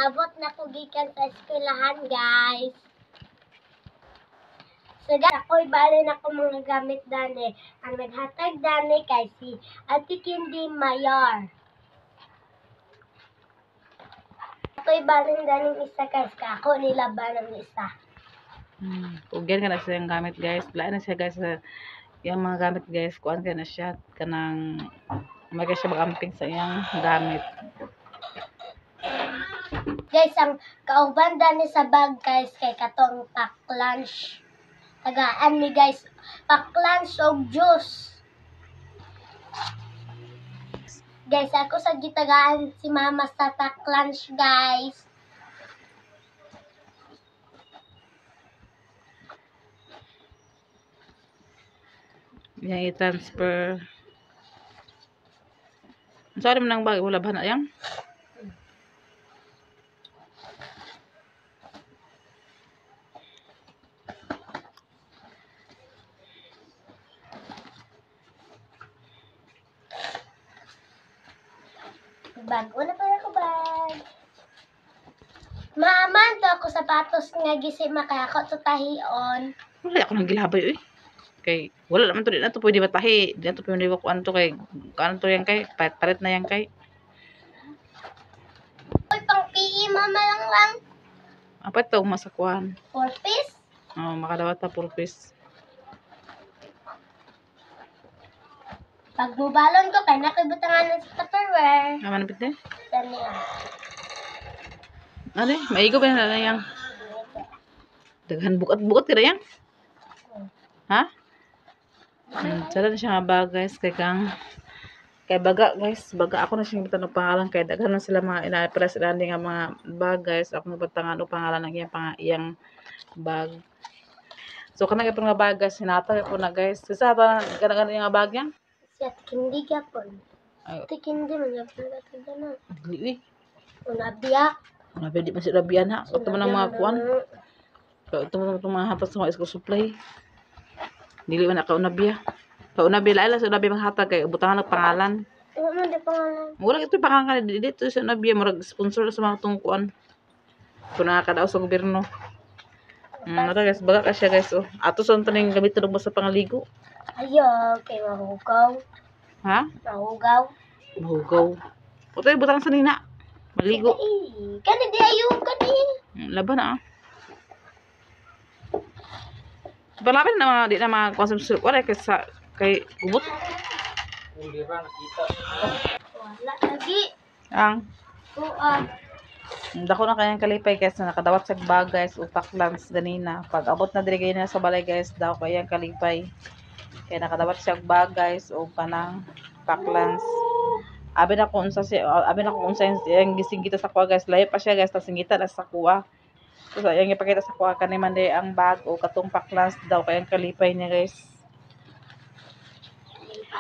Naabot na ko gikan sa eskwelahan, guys. So, ako'y bali na ko mga gamit dani. Ang naghatag dani kay si Ate Kindy Mayor. Ako'y bali dani isa guys. Ako nilaban ng isa. Ugyan ka na siya yung gamit guys. Wala na siya guys. Yung mga gamit guys. Kuhaan ka na siya. Kanang may siya magamping sa iyang gamit. Guys, ang kauban dani sa bag guys kay katong pack lunch. Tagaan mi guys. Pack lunch o juice. Guys, ako sa gitagaan si mama sa pack lunch guys. Yang i-transfer. Sorry mo nang bag. Wala ba na yan? Bag. Wala pa ako bag. Maaman to ako sapatos nga gisi makaya ako to tahion. Wala ako nang gilabay eh. Kay wala naman to din na to pwede matahi. Di na to pwede ko ano to kay ano to yan kay parit na yan kay. Uy, pang PE mama lang. Apa to masakuan? 4 piece? Oh, makadawat ta purpose. Pag mubalon ko kay nakibutangan sa Tupperware. Aman bit eh. Dani Ano eh, maigo ba na yang? Daghan bukat-bukat kira yang? Ha? Sada na siya nga bag guys kay kang kay baga guys, baga ako na siya bitan og pangalan kay daghan na sila mga ina-press landing nga mga bag guys. Ako na batangan og pangalan ng iyang bag. So kana gyud nga bag guys, hinatag ko na guys. Sa ata ganang nga bag yan? Si Ate Kindy gyapon. Ay, Ate Kindy man gyapon ka na. dili. Unabiya. Wala pwede pa si Rabian ha. Ito man ang mga kuan. Ito man ang mga hatas sa mga school supply. Dili man na kaunabiya. Kaunabiya laila sa unabiya maghatag kay butangan ng pangalan. Ano man di pangalan? Wala ito pangalan dito sa unabiya murag sponsor sa mga tungkuan. Kung nakakadaw sa gobyerno. Nara guys, baga ka siya guys. Oh. Ato sa taning gamit mo sa pangaligo. Ayo, kay mahugaw. Ha? Mahugaw. Mahugaw. O tayo butang sa nina. Maligo. Kani di ayo kani. Laban na. Balapin na mga di na mga konsumsyon. Wala kay gubot. Wala lagi. Ang Kuan. dako na kayang kalipay guys na nakadawat sa bag guys upak lands ganina. Pag abot na diri kayo na sa balay guys daw kayang kalipay. Kaya nakadawat siya bag guys o kanang paklans. Abi na kung unsa yung gising kita sa kuha guys. Layo pa siya guys tas singita na sa kuha. So yung ipakita sa kuha kanay man day ang bag o katong paklans daw kayang kalipay niya guys.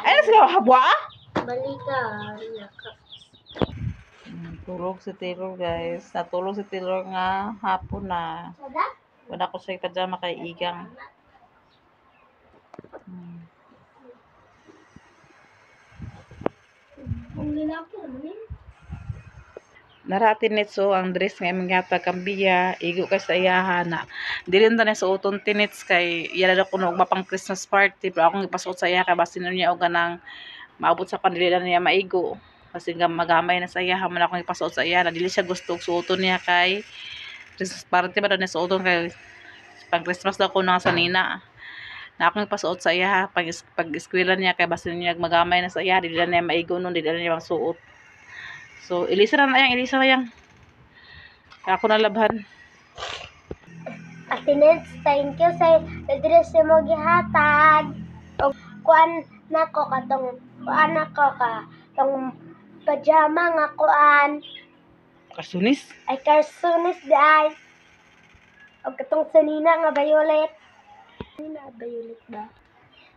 Ay nasa habwa ah? Balikan. Tulog si Taylor guys. Natulog si Taylor nga hapon na. Sada? Wala ko sa pajama kay Igang. Ang lalaki naman eh. Naratin nito ang dress nga imong yata kambiya igo kay sa iyahan na dili na suoton tinits kay yala ko og mapang Christmas party pero akong ipasuot sa iya kay basin niya og ganang maabot sa panlila niya maigo kasi magamay na sa iya man akong ipasuot sa iya na dili siya gusto og suoton niya kay Christmas party ba daw na suoton kay pang Christmas daw ko na sa nina na akong ipasuot sa iya pag eskwela niya kay basin niya magamay na sa iya dili na niya maigo nun dili na niya suot. So, ilisa na yang. Ako na labhan. Ate Nets, thank you sa address mo gihatag. O kuan nako katong kuan nako ka tong pajama nga kuan Kasunis. ay carsunis di ay. O katong sanina nga violet. Sanina violet ba?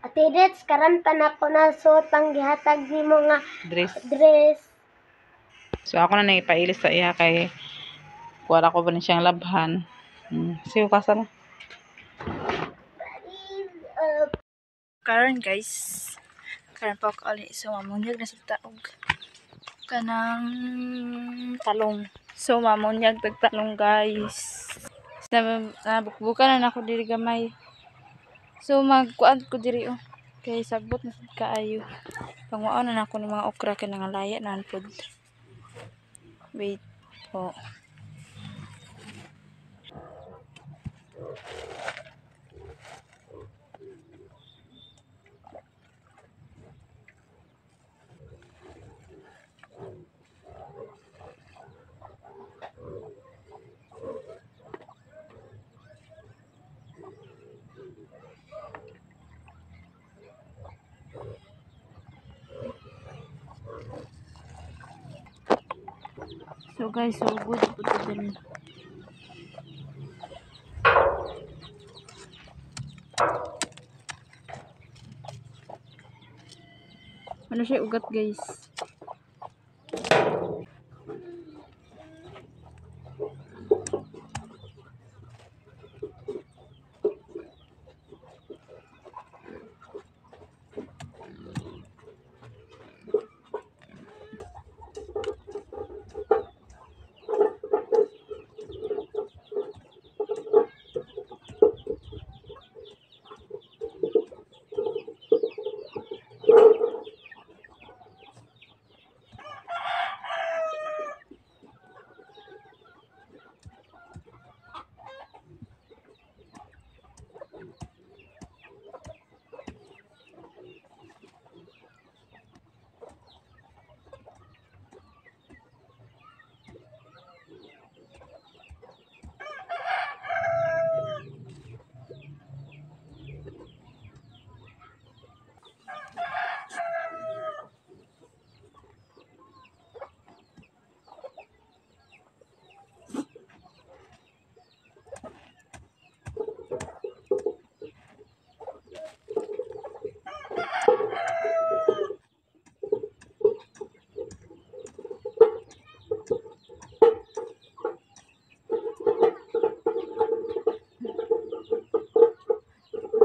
Ate Nets, karanta nako na suot ang gihatag nimo nga dress. So, ako na nangipailis sa iya kay kuwala ko ba na siyang labhan. Sige, kasa na. Karon guys, karon pa ako alin isa mamunyag na sa taog kanang talong. So mamunyag tagtalong guys. Nabukbukan na ako diri gamay. So magkuan ko diri oh. Kay sabot na sad kaayo. Pangwaon na ako ng mga okra kay nangalaya na pod. Wait po. So guys, so good po to din. Ano siya ugat guys?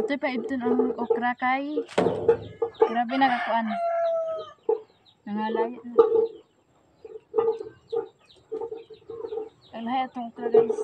Ito pa ito ang okra kay grabe nagakuan. Nangalaya na. Ang lahat itong okra guys.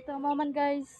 tama man guys.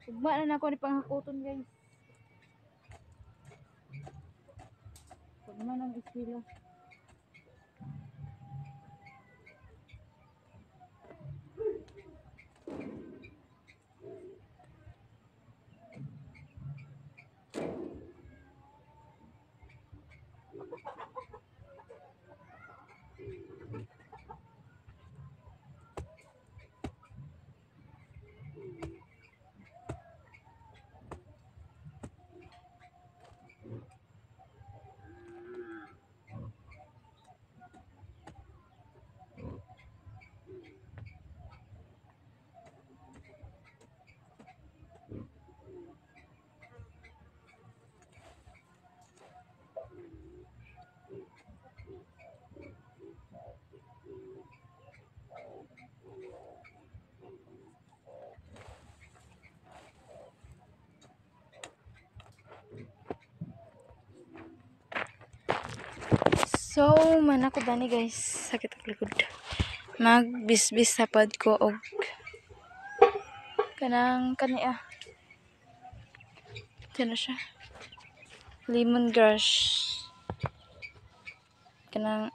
Ugma na ako ni panghakuton guys. Ugma ng estilo. So, man ako dani guys, sakit ang likod. Magbisbis sa pad ko og kanang kaniya. Ano siya? Lemongrass. Kanang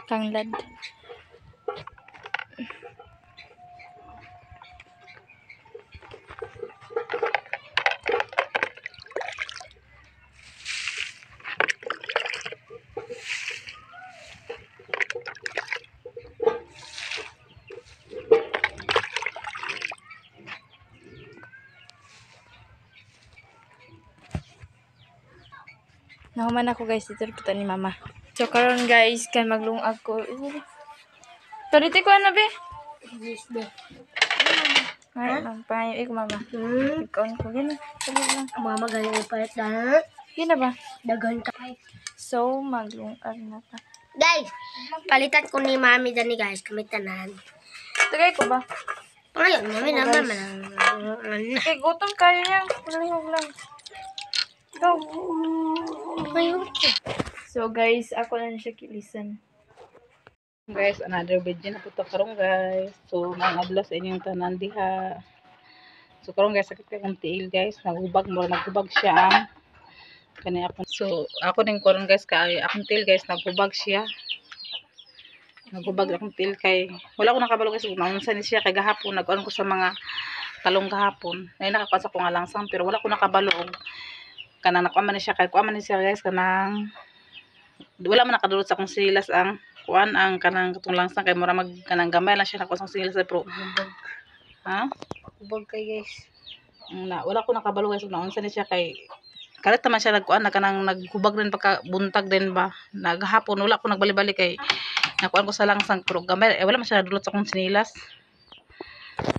tanglad. Nahuman ako guys, dito puto ni mama. So karon guys, kan maglungag ko. Toriti ko ano be? Yes, be. Ay, payo ik mama. Ikaw ko gini. Tuloy lang. Mama galing upalit na. Gina ba? Dagan ka. So maglungag na ta. Guys, palitan ko ni mami dani guys. Kami tanan. Tagay ko ba? Ngayon, mami Ano, naman. guys? Eh, gutom kayo niya. Palihog lang. Go. Ngayon. So guys, ako na siya kilisan. Guys, another video na po to karong guys. So, nang-adla sa inyong tanan diha. So, karong guys, sakit ka kong tiil guys. Naghubag siya. Kani ako. So, ako din karon guys, kay akong tiil guys, naghubag siya. Naghubag akong tiil kay, wala ko nakabalo guys. Naunsa ni siya kay gahapon. Nag-on ko sa mga talong gahapon. Nay nakakuha sa ko nga langsang, pero wala ko nakabalo. Kanang nakuha man ni siya kay kuha man ni siya guys kanang wala man nakadulot sa akong silas ang kuan ang kanang katong langsang kay mura mag kanang gamay lang siya nakuha sa silas pero ha Ubog kay guys. na wala ko nakabalo guys naunsa ni siya kay kalit naman siya nagkuan na kanang naghubag din pagka buntag din ba naghapon wala ko nagbali-bali kay nakuan ko sa langsang pero gamay wala man siya nadulot sa akong sinilas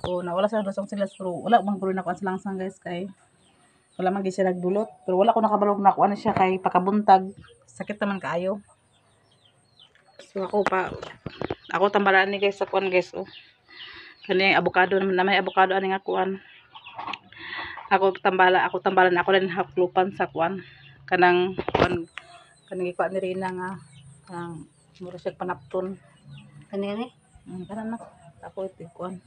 so nawala siya nadulot sa akong sinilas pero wala man ko rin nakuan sa langsang guys kay wala man gyud siya nagdulot pero wala ko nakabalog na kuan siya kay pakabuntag sakit naman kaayo so ako tambalaan ni guys sa kuan guys oh kani avocado na may avocado ani nga kuan ako tambalan ako rin haklupan sa kuan kanang kuan kanang ikuan ni Rina nga kanang mura siya panapton Kanini? kanan na ako ito kuan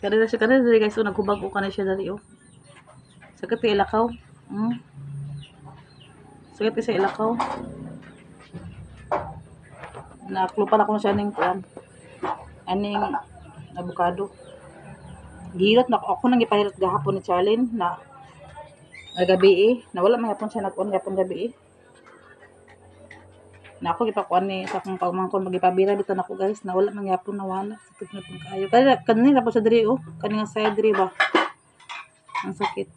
Kada dali guys, so naghubag ko kana siya dali oh. Sakit kay ilakaw. Sakit kay sa ilakaw. Naklupan ako na siya ning kuan. Aning avocado. Gihirot na ako nang gipahirot gahapon ni Charlene na gabi na wala man gyapon siya nagkuan gahapon gabi Na ako gipakuan ni sa akong pagmangkon magipabira bitan ako guys na wala man gyapon nawala. Sakit na pud kaayo. Kanina po sa diri kani nga side diri ba. Ang sakit.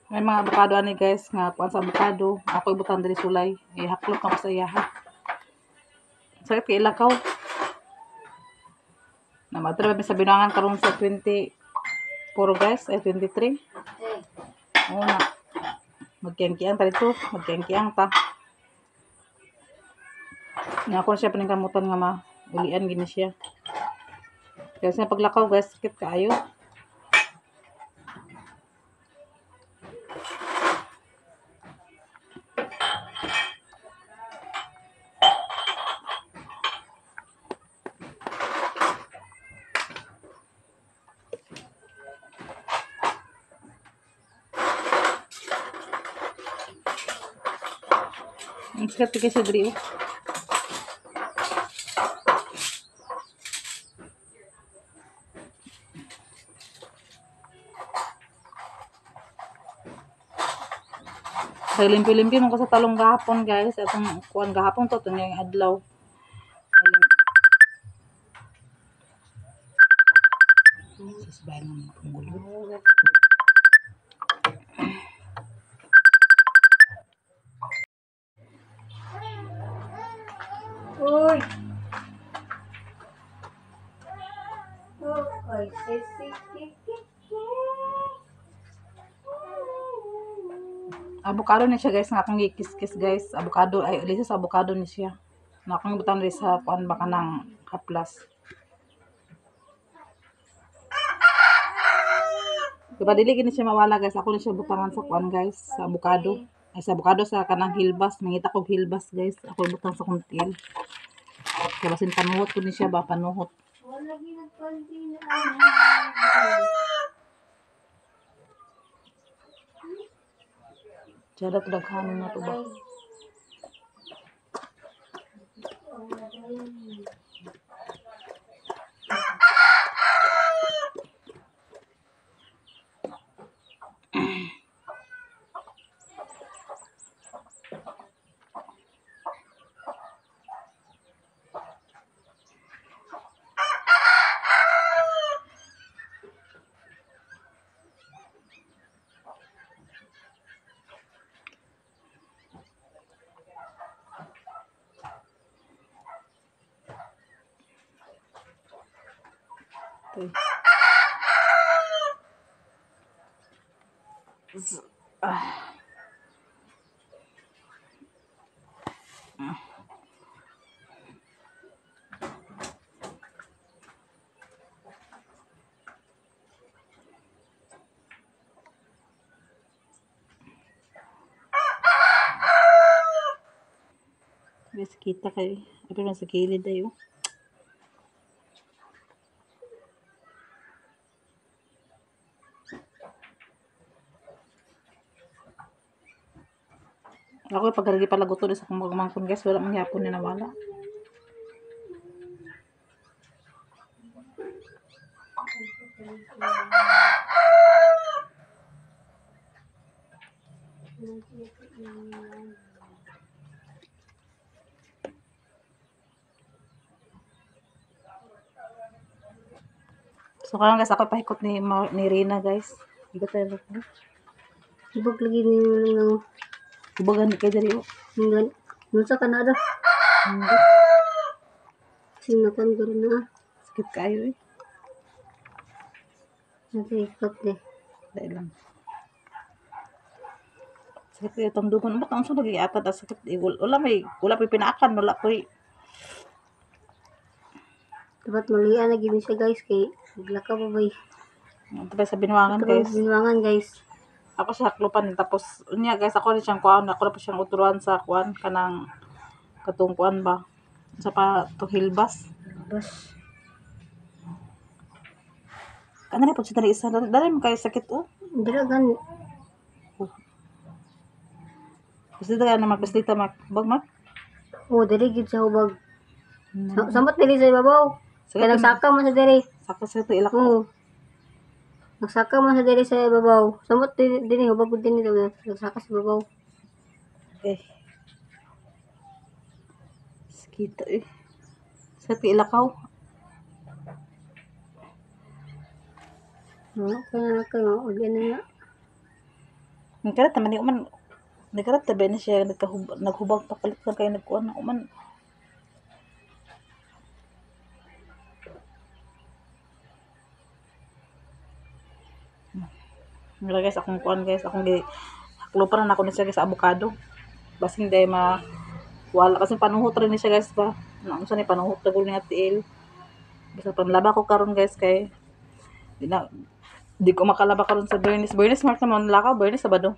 May mga avocado ani guys nga kuan sa avocado. Ako ibutang diri sulay. Ihaklop na ko sa iyaha. Sakit kay ilakaw. Na matra sa binangan karon sa 24 guys ay 23. Oo na. Magkiyang-kiyang ta dito. Magkiyang-kiyang ta. Nga ako siya paningkamutan nga ulian gini siya. Kaya sa paglakaw guys sakit kaayo. Ang sakit kasi diri. Sa limpi-limpi mo ko sa talong gahapon guys. Atong kuan gahapon to ngayong adlaw. Sisbayan mo ang gulo. Uy! Okay, Avocado ni siya guys nga akong gikis-kis guys. Avocado ay lisis avocado ni siya. Na akong butang rin sa kuan baka ng haplas. Diba dili gini siya mawala guys. Ako ni siya butangan sa kuan guys sa avocado. Ay sa avocado sa kanang hilbas. Mangita kog hilbas guys. Ako butang sa kuntil. Kaya basin panuhot ko ni siya ba panuhot. wala ginagpansin na Jada to daghanon na to ba. Okay. Guys, kita kayo. Apa lang sa gilid ayo. Ako pag pala gusto sa kung magmangkon guys, wala man gyapon ni nawala. So karon guys, ako pahikot ni Rina guys. Igot tayo. Ibog lagi ni Kubagan kay diri o. Hinggan. Nusa ka na da. Sing nakan garo na. Sakit kayo eh. Nag-ikot de. Dahil lang. Sakit kayo itong dugon. Ba't ang so nag-iatad ang sakit? Wala may pinaakan. Wala ko eh. Dapat malian lagi ni siya guys kay naglaka pa ba Ito pa sa binuangan guys. Binuangan guys. Ako siya haklupan. Tapos, niya guys, ako rin siyang kuhan. Ako na pa siyang uturuan sa kuhan. Kanang katong kuhan ba? Sa pa to hilbas. Bas. Kanina po siya isa. Dali mo kayo sakit oh. Dira gan. Gusto dito na Mark. Gusto dito Mark. Bag Mark. Oh, diri gid sa hubag. Samot diri sa ibabaw. Kaya nagsaka mo sa diri. Sakit sa ito ilak ko. Oo. Nagsaka mo sa diri sa ibabaw. Samot diri hubag gud din dito. Nagsaka sa ibabaw. Okay. Sakit eh. Sa ito ilakaw. Kaya na kayo. Uli na nga. Nagkarat naman ni Uman. Nagkarat tabi na siya. Naghubag papalit ka kayo nagkuhan na Uman. Mula guys, akong kuhan guys. Akong haklo pa na ako na siya guys sa avocado. Basing dahil wala kasi panuhot rin ni siya guys ba. Naon sa ni panuhot na gulo nga tiil. Basta panlaba ko karon guys kay di ko makalaba karon sa Bernice. Bernice Mark naman lakaw. Bernice Sabado.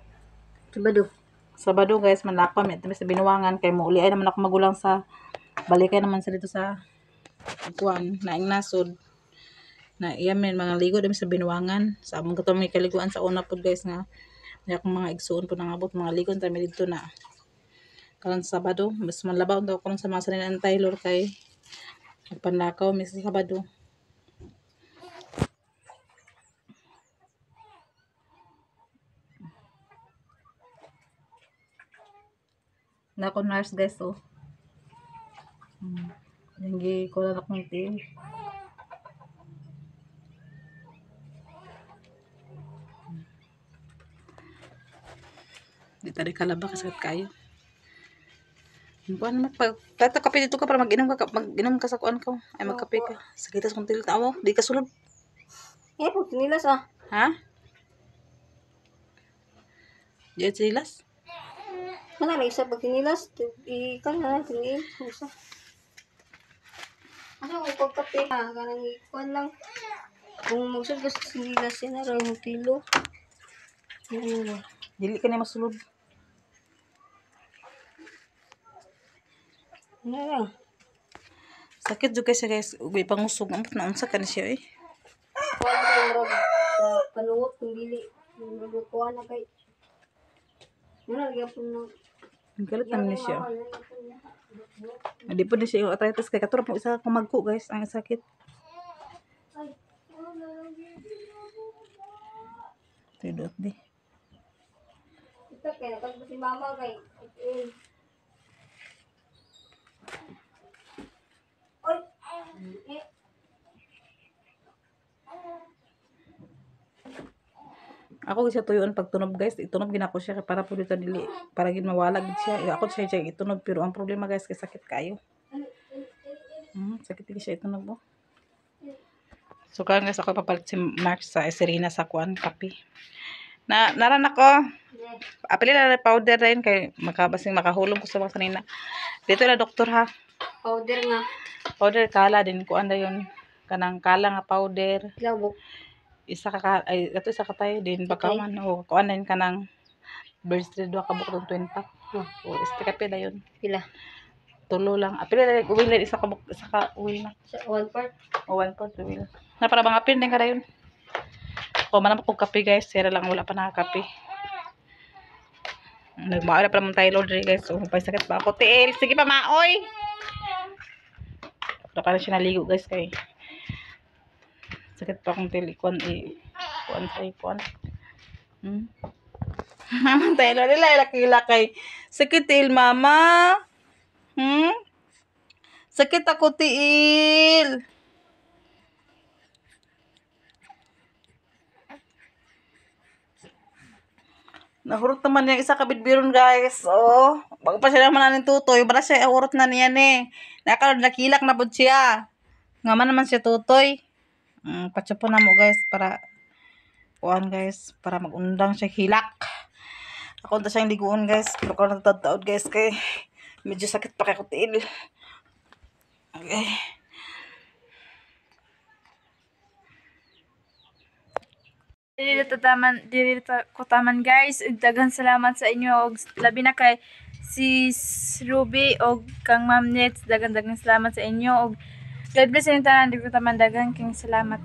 Sabado guys manlakaw. May sa binuwangan kay mo uli ay naman ako magulang sa balikay naman sa dito sa kuhan na nasod. Na iyamin mga ligo dami sa binuwangan sa among katong may kaliguan sa una pod guys nga akong mga igsuon po nangabot mga ligon tami dito na karon Sabado mas manlabaw daw karon sa mga sanilan Taylor kay panlakaw mis Sabado na ako nurse guys oh hindi ko lang akong tiin. Di tadi kalaba kasat kayo. Kuan pag kape dito ka para mag-inom ka sa kuan ko. Ay magkape ka. Sakitas kung tiil tao, di ka sulod. Pag tinilas ah. Ha? Di silas? Wala na isa pag tinilas. Ikan na tiniin. Isa. Ano ko pagkape ha? Kanang ikuan lang. Kung magsud ka sa tinilas yan na rin yung tilo. Dili ka na masulod. Ano lang. Sakit juga siya guys. Ugay pangusog. Amot na unsa ka na siya eh. Kuan ka yung sa panuot kung dili. Kuan na kay. Ano lagyan po na. Ang galit naman niya siya. Hindi po na siya yung arthritis kay katurap mo isa kumagko guys. Ang sakit. Tidot di. Ito kaya pag si mama kay. Ako siya tuyon pag tunog guys, itunog ginako siya para po dito dili para gid mawala gid siya. Ako siya itunog pero ang problema guys kay sakit kayo. Sakit gid siya itunog mo. So karon guys ako papalit si Mark sa Serena sa kuan kape. Naran ako. Apili na powder rin kay makabasing makahulog ko sa mga kanina. Dito na doktor ha. Powder nga. Powder kala din kuan na yun. Kanang kala nga powder. Labo. Isa ka tayo din bakaman o kuan na yun kanang birthday do ka bukod 20 pack. O este kape na yun. Pila? Tulo lang. Apili na uwil na isa ka uwil na. Sa 1/4. O 1/4 uwil. Na para bang apil din ka na yun. Kung manam ko kape guys, sira lang wala pa nakakape. Nagmaoy na pala mong Taylor dre guys. So, sakit pa ako. Tiil, sige pa maoy. Wala pa na siya naligo guys kay. Sakit pa akong tiil. Kuan. Mama Taylor, nila kay. Sakit tiil mama. Sakit ako tiil. Nahurot naman yung isa kabidbiron guys. Oh, bago pa siya naman nanin tutoy. Bala siya ahurot na niyan eh. Nakilak na po siya. Nga man naman siya tutoy. Patsa po na mo guys para kuhan guys. Para magundang siya hilak. Ako na siyang liguon guys. Pero ko natataod guys kay medyo sakit pa kay kutil. Okay. Dili ko taman guys. Ug daghang salamat sa inyo og labi na kay sis Ruby og kang Ma'am Nets. Daghang salamat sa inyo og God bless sa inyo tanan. Dili ko taman daghang king salamat.